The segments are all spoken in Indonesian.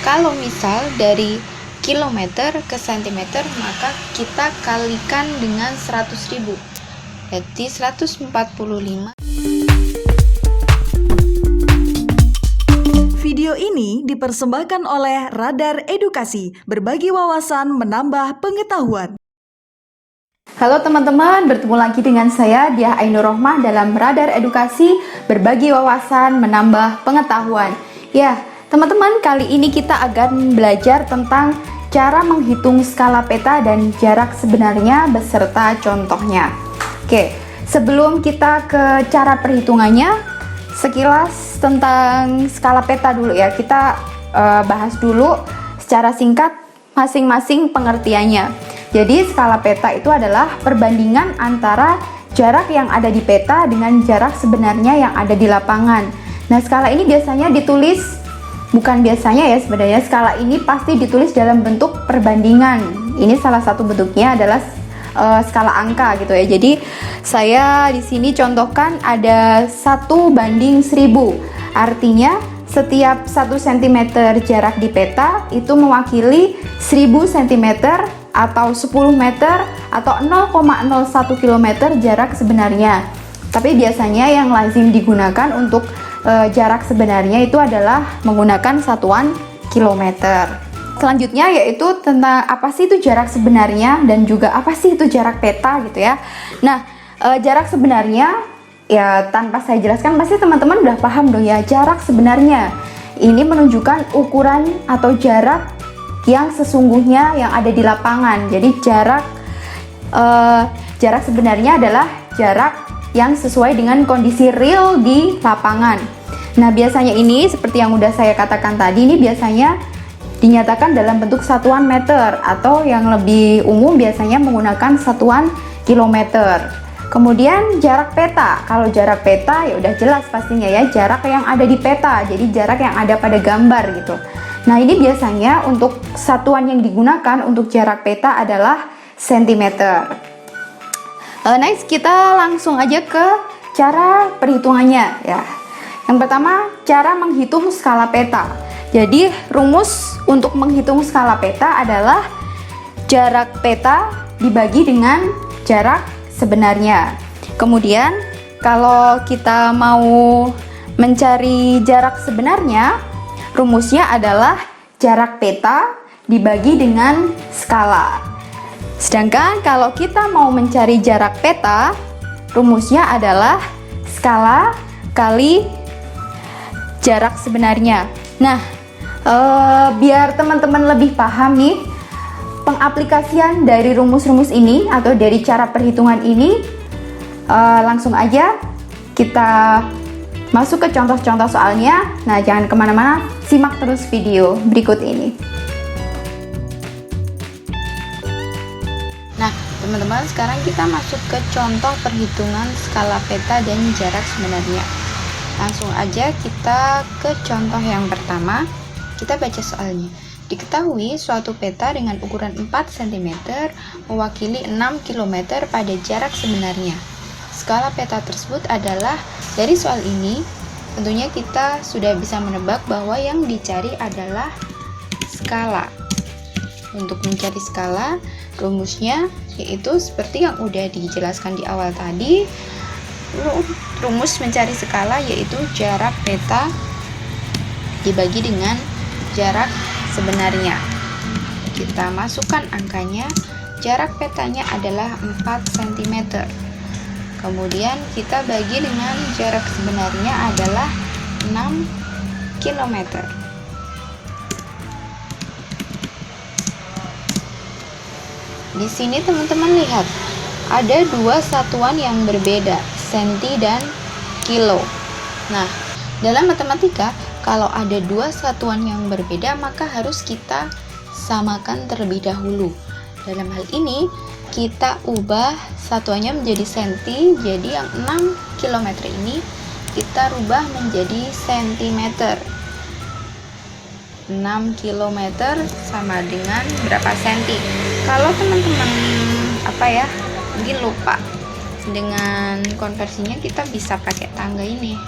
kalau misal dari kilometer ke sentimeter, maka kita kalikan dengan 100.000, berarti 145. Video ini dipersembahkan oleh Radar Edukasi, berbagi wawasan menambah pengetahuan. Halo teman-teman, bertemu lagi dengan saya Diah Ainur Rohmah dalam Radar Edukasi, berbagi wawasan menambah pengetahuan. Ya, teman-teman, kali ini kita akan belajar tentang cara menghitung skala peta dan jarak sebenarnya beserta contohnya. Oke, sebelum kita ke cara perhitungannya, sekilas tentang skala peta dulu ya. Kita bahas dulu secara singkat masing-masing pengertiannya. Jadi skala peta itu adalah perbandingan antara jarak yang ada di peta dengan jarak sebenarnya yang ada di lapangan. Nah, skala ini biasanya ditulis, bukan biasanya ya sebenarnya, skala ini pasti ditulis dalam bentuk perbandingan. Ini salah satu bentuknya adalah skala angka gitu ya. Jadi saya di sini contohkan ada 1:1000. Artinya setiap 1 cm jarak di peta itu mewakili 1000 cm atau 10 meter atau 0,01 km jarak sebenarnya. Tapi biasanya yang lazim digunakan untuk jarak sebenarnya itu adalah menggunakan satuan kilometer. Selanjutnya yaitu tentang apa sih itu jarak sebenarnya dan juga apa sih itu jarak peta gitu ya. Nah, jarak sebenarnya ya tanpa saya jelaskan pasti teman-teman udah paham dong ya. Jarak sebenarnya ini menunjukkan ukuran atau jarak yang sesungguhnya yang ada di lapangan. Jadi jarak sebenarnya adalah jarak yang sesuai dengan kondisi real di lapangan. Nah, biasanya ini seperti yang udah saya katakan tadi, ini biasanya dinyatakan dalam bentuk satuan meter atau yang lebih umum biasanya menggunakan satuan kilometer. Kemudian jarak peta. Kalau jarak peta ya udah jelas pastinya ya, jarak yang ada di peta. Jadi jarak yang ada pada gambar gitu. Nah, ini biasanya untuk satuan yang digunakan untuk jarak peta adalah sentimeter. Next, kita langsung aja ke cara perhitungannya ya. Yang pertama, cara menghitung skala peta. Jadi, rumus untuk menghitung skala peta adalah jarak peta dibagi dengan jarak sebenarnya. Kemudian, kalau kita mau mencari jarak sebenarnya, rumusnya adalah jarak peta dibagi dengan skala. Sedangkan kalau kita mau mencari jarak peta, rumusnya adalah skala kali jarak sebenarnya. Nah, biar teman-teman lebih paham nih, pengaplikasian dari rumus-rumus ini atau dari cara perhitungan ini, langsung aja kita masuk ke contoh-contoh soalnya. Nah, jangan kemana-mana, simak terus video berikut ini. Nah, teman-teman, sekarang kita masuk ke contoh perhitungan skala peta dan jarak sebenarnya. Langsung aja kita ke contoh yang pertama. Kita baca soalnya. Diketahui suatu peta dengan ukuran 4 cm mewakili 6 km pada jarak sebenarnya. Skala peta tersebut adalah, dari soal ini tentunya kita sudah bisa menebak bahwa yang dicari adalah skala. Untuk mencari skala, rumusnya yaitu seperti yang udah dijelaskan di awal tadi. Rumus mencari skala yaitu jarak peta dibagi dengan jarak sebenarnya. Kita masukkan angkanya. Jarak petanya adalah 4 cm. Kemudian kita bagi dengan jarak sebenarnya adalah 6 km. Di sini teman-teman lihat, ada dua satuan yang berbeda, senti dan kilo. Nah, dalam matematika, kalau ada dua satuan yang berbeda, maka harus kita samakan terlebih dahulu. Dalam hal ini, kita ubah satuannya menjadi senti. Jadi yang 6 km ini kita rubah menjadi sentimeter. 6 km sama dengan berapa senti? Kalau teman-teman mungkin lupa dengan konversinya, kita bisa pakai tangga ini. 6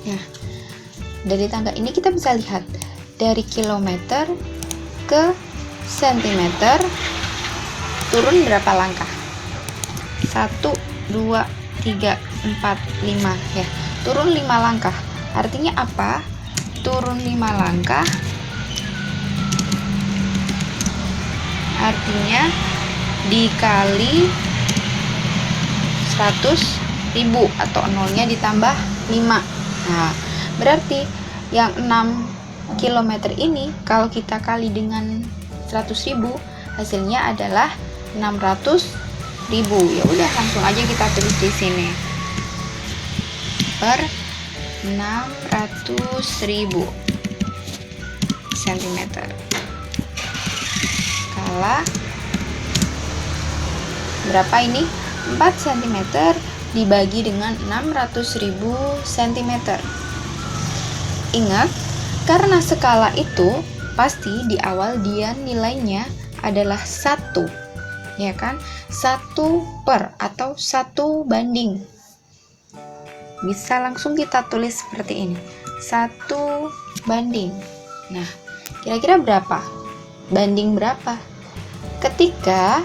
Nah, dari tangga ini kita bisa lihat dari kilometer ke sentimeter turun berapa langkah. 1, 2, 3, 4, 5 ya. Turun 5 langkah. Artinya apa? Turun 5 langkah artinya dikali 100.000 atau nolnya ditambah 5. Nah, berarti yang 6 km ini kalau kita kali dengan 100.000 hasilnya adalah 600.000. Ya udah, langsung aja kita tulis di sini. Per 600.000 cm. Skala berapa ini? 4 cm dibagi dengan 600.000 cm. Ingat, karena skala itu pasti di awal dia nilainya adalah 1, ya kan? 1 per atau 1 banding. Bisa langsung kita tulis seperti ini, 1 banding. Nah, kira-kira berapa? Banding berapa? Ketika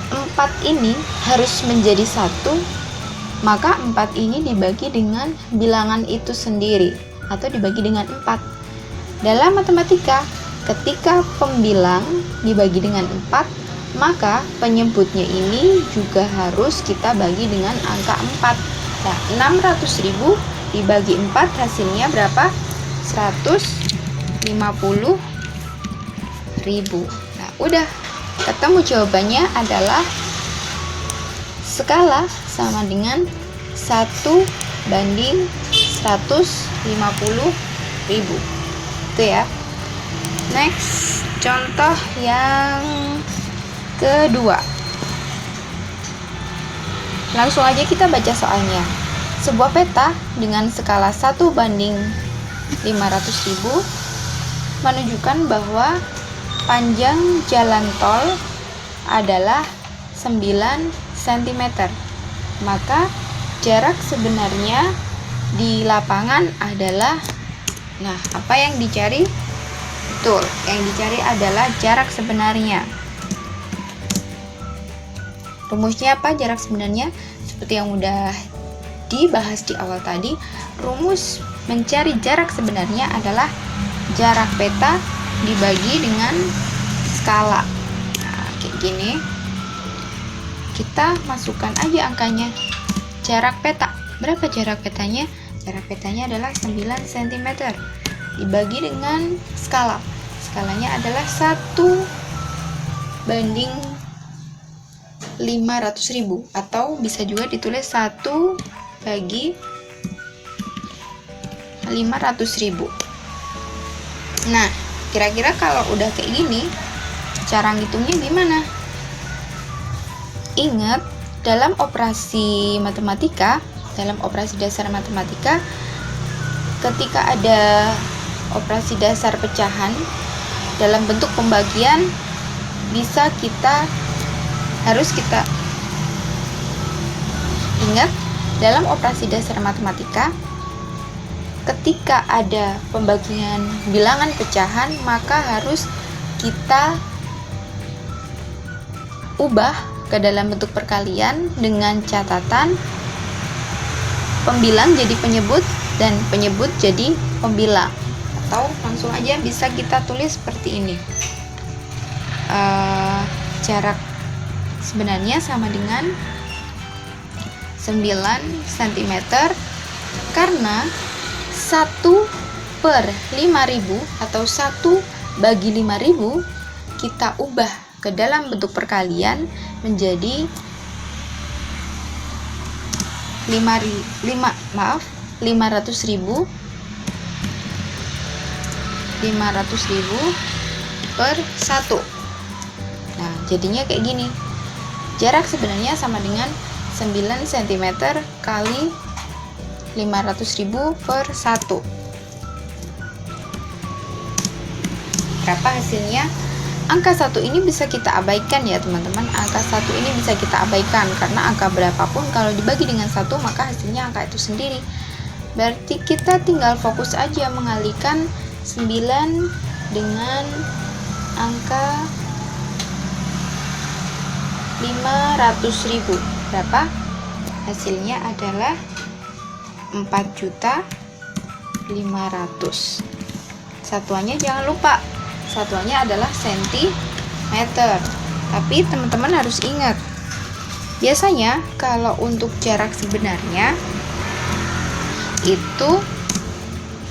4 ini harus menjadi 1, maka 4 ini dibagi dengan bilangan itu sendiri atau dibagi dengan 4. Dalam matematika, ketika pembilang dibagi dengan 4, maka penyebutnya ini juga harus kita bagi dengan angka 4. Nah, 600.000 dibagi 4 hasilnya berapa? 150.000. Nah, udah ketemu jawabannya adalah skala sama dengan 1 banding 150.000. Itu ya. Next, contoh yang kedua. Langsung aja kita baca soalnya. Sebuah peta dengan skala 1 banding 500.000 menunjukkan bahwa panjang jalan tol adalah 9 cm. Maka jarak sebenarnya di lapangan adalah, nah, apa yang dicari? Betul, yang dicari adalah jarak sebenarnya. Rumusnya apa jarak sebenarnya? Seperti yang udah dibahas di awal tadi, rumus mencari jarak sebenarnya adalah jarak peta dibagi dengan skala. Nah, kayak gini. Kita masukkan aja angkanya. Jarak peta. Berapa jarak petanya? Jarak petanya adalah 9 cm. Dibagi dengan skala. Skalanya adalah 1 banding 500.000 atau bisa juga ditulis 1 bagi 500.000. Nah, kira-kira kalau udah kayak gini, cara ngitungnya gimana? Ingat, dalam operasi matematika, dalam operasi dasar matematika, ketika ada operasi dasar pecahan dalam bentuk pembagian, harus kita ingat, dalam operasi dasar matematika, ketika ada pembagian bilangan pecahan, maka harus kita ubah ke dalam bentuk perkalian dengan catatan pembilang jadi penyebut dan penyebut jadi pembilang. Atau langsung aja bisa kita tulis seperti ini. Jarak sebenarnya sama dengan 9 cm karena 1 per 5.000 atau 1 bagi 5.000 kita ubah ke dalam bentuk perkalian menjadi 500.000 per 1. Nah, jadinya kayak gini. Jarak sebenarnya sama dengan 9 cm kali 500.000 per 1. Berapa hasilnya? Angka 1 ini bisa kita abaikan ya teman-teman. Angka 1 ini bisa kita abaikan karena angka berapapun kalau dibagi dengan 1 maka hasilnya angka itu sendiri. Berarti kita tinggal fokus aja mengalihkan 9 dengan angka 500.000. Berapa? Hasilnya adalah 4.500.000. Satuannya jangan lupa, satuannya adalah sentimeter. Tapi teman-teman harus ingat, biasanya kalau untuk jarak sebenarnya itu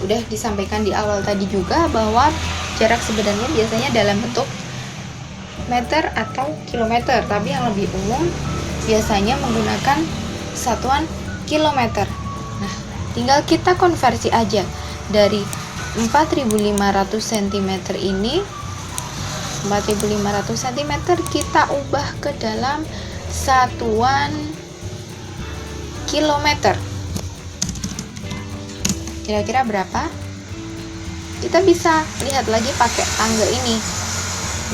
udah disampaikan di awal tadi juga, bahwa jarak sebenarnya biasanya dalam bentuk meter atau kilometer, tapi yang lebih umum biasanya menggunakan satuan kilometer. Nah, tinggal kita konversi aja dari 4.500 cm ini, 4.500 cm kita ubah ke dalam satuan kilometer. Kira-kira berapa? Kita bisa lihat lagi pakai tangga ini,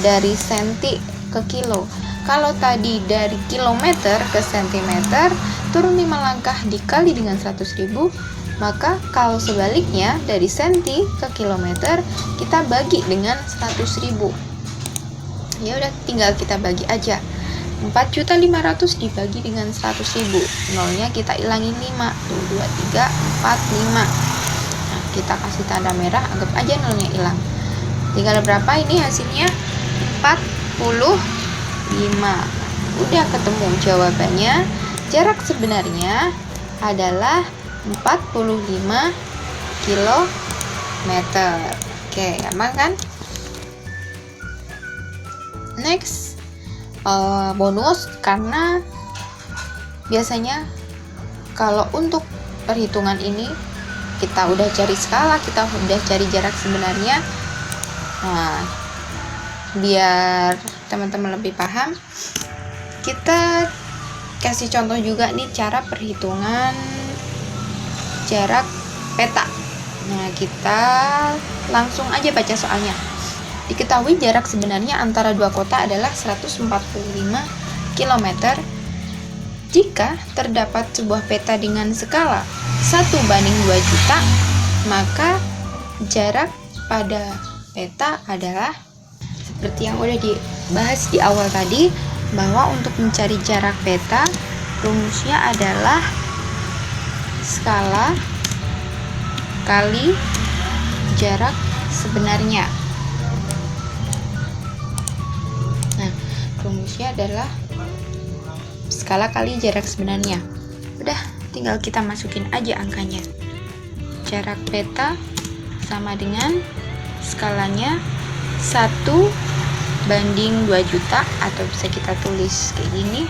dari senti ke kilo. Kalau tadi dari kilometer ke sentimeter, turun 5 langkah dikali dengan 100.000, maka kalau sebaliknya dari senti ke kilometer, kita bagi dengan 100.000. Ya udah, tinggal kita bagi aja. 4.500.000 dibagi dengan 100.000, nolnya kita hilangin 5. 2, 3, 4, 5. Nah, kita kasih tanda merah, anggap aja nolnya hilang. Tinggal berapa ini hasilnya? 45. Udah ketemu jawabannya. Jarak sebenarnya adalah 45 km. Oke, gampang kan? Next, bonus, karena biasanya kalau untuk perhitungan ini kita udah cari skala, kita udah cari jarak sebenarnya. Nah, biar teman-teman lebih paham, kita kasih contoh juga nih cara perhitungan jarak peta. Nah, kita langsung aja baca soalnya. Diketahui jarak sebenarnya antara dua kota adalah 145 km. Jika terdapat sebuah peta dengan skala 1:2 juta, maka jarak pada peta adalah seperti yang udah dibahas di awal tadi, bahwa untuk mencari jarak peta, rumusnya adalah skala kali jarak sebenarnya. Nah, rumusnya adalah skala kali jarak sebenarnya. Udah, tinggal kita masukin aja angkanya. Jarak peta sama dengan skalanya 1:2 juta, atau bisa kita tulis kayak gini,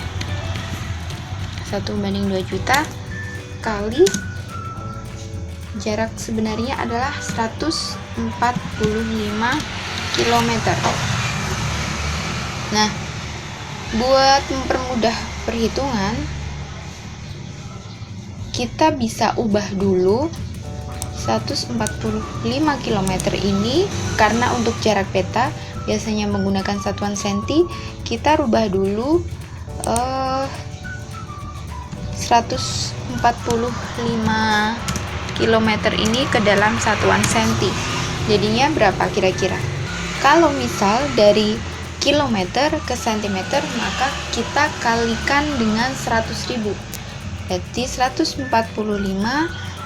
1:2 juta kali jarak sebenarnya adalah 145 km. Nah, buat mempermudah perhitungan, kita bisa ubah dulu 145 km ini, karena untuk jarak peta biasanya menggunakan satuan senti, kita rubah dulu 145 km ini ke dalam satuan senti. Jadinya berapa kira-kira? Kalau misal dari kilometer ke sentimeter, maka kita kalikan dengan 100.000. Jadi 145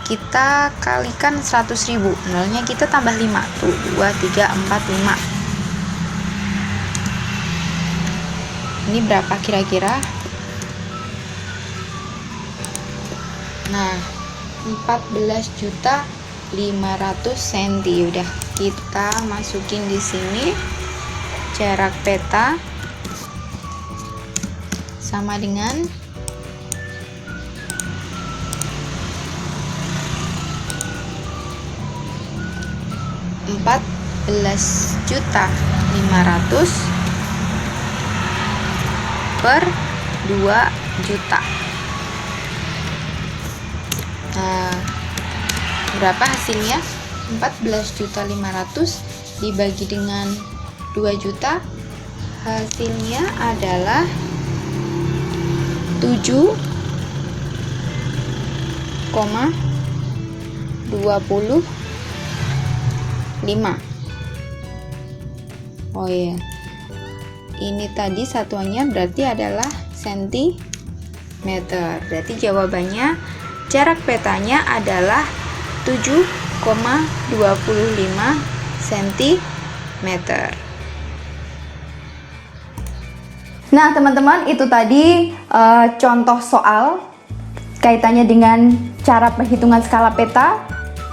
kita kalikan 100.000, nolnya kita tambah 5. 2, 3, 4, 5. Ini berapa kira-kira? Nah, 14.500.000 cm. Udah, kita masukin di sini jarak peta sama dengan 14.500.000 per 2 juta. Nah, berapa hasilnya? 14.500.000 dibagi dengan 2 juta, hasilnya adalah 7,5 Oh iya, ini tadi satuannya berarti adalah sentimeter. Berarti jawabannya jarak petanya adalah 7,25 cm. Nah, teman-teman, itu tadi contoh soal kaitannya dengan cara perhitungan skala peta,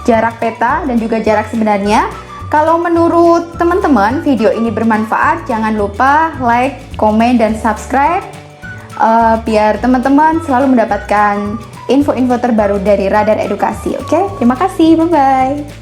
jarak peta, dan juga jarak sebenarnya. Kalau menurut teman-teman video ini bermanfaat, jangan lupa like, komen, dan subscribe biar teman-teman selalu mendapatkan info-info terbaru dari Radar Edukasi. Oke, terima kasih, bye-bye.